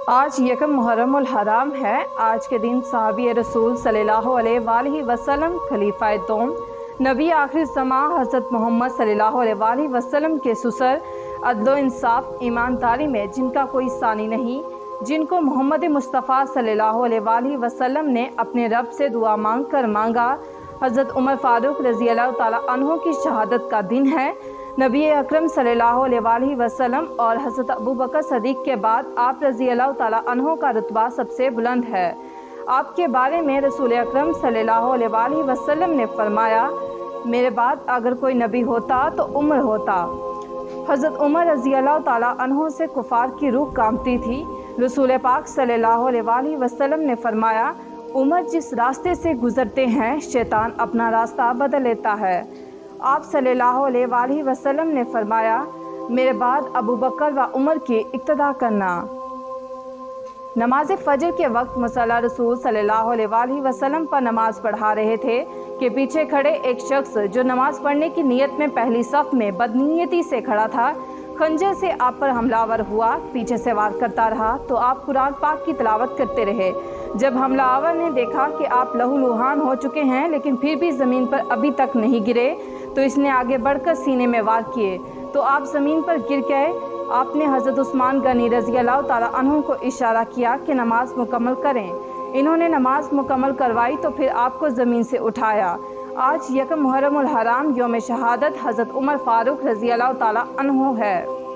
آج یکم محرم الحرام ہے۔ آج کے دن صحابی رسول صلی اللہ علیہ وآلہ وسلم، خلیفہ دوم، نبی آخر زمان حضرت محمد صلی اللہ علیہ وآلہ وسلم کے سسر، عدل و انصاف، ایمانداری میں جن کا کوئی ثانی نہیں، جن کو محمد مصطفیٰ صلی اللہ علیہ وآلہ وسلم نے اپنے رب سے دعا مانگ کر مانگا، حضرت عمر فاروق رضی اللہ تعالیٰ عنہ کی شہادت کا دن ہے۔ نبی اکرم صلی اللہ علیہ وآلہ وسلم اور حضرت ابوبکر صدیق کے بعد آپ رضی اللہ تعالیٰ عنہ کا رتبہ سب سے بلند ہے۔ آپ کے بارے میں رسول اکرم صلی اللہ علیہ وآلہ وسلم نے فرمایا، میرے بعد اگر کوئی نبی ہوتا تو عمر ہوتا۔ حضرت عمر رضی اللہ تعالیٰ عنہ سے کفار کی روح کانپتی تھی۔ رسول پاک صلی اللہ علیہ وآلہ وسلم نے فرمایا، عمر جس راستے سے گزرتے ہیں شیطان اپنا راستہ بدل لیتا ہے۔ آپ صلی اللہ علیہ وآلہ وسلم نے فرمایا، میرے بعد ابوبکر و عمر کی اقتداء کرنا۔ نماز فجر کے وقت مصلی رسول صلی اللہ علیہ وآلہ وسلم پر نماز پڑھا رہے تھے کہ پیچھے کھڑے ایک شخص جو نماز پڑھنے کی نیت میں پہلی صف میں بدنیتی سے کھڑا تھا، خنجر سے آپ پر حملہ آور ہوا، پیچھے سے وار کرتا رہا تو آپ قرآن پاک کی تلاوت کرتے رہے۔ جب حملہ آور نے دیکھا کہ آپ لہو لہان ہو چکے ہیں لیکن پھر بھی زمین پر ابھی تک نہیں گرے تو اس نے آگے بڑھ کر سینے میں وار کیے تو آپ زمین پر گر گئے۔ آپ نے حضرت عثمان غنی رضی اللہ تعالیٰ عنہ کو اشارہ کیا کہ نماز مکمل کریں۔ انہوں نے نماز مکمل کروائی تو پھر آپ کو زمین سے اٹھایا۔ آج یکم محرم الحرام یوم شہادت حضرت عمر فاروق رضی اللہ تعالیٰ عنہ ہے۔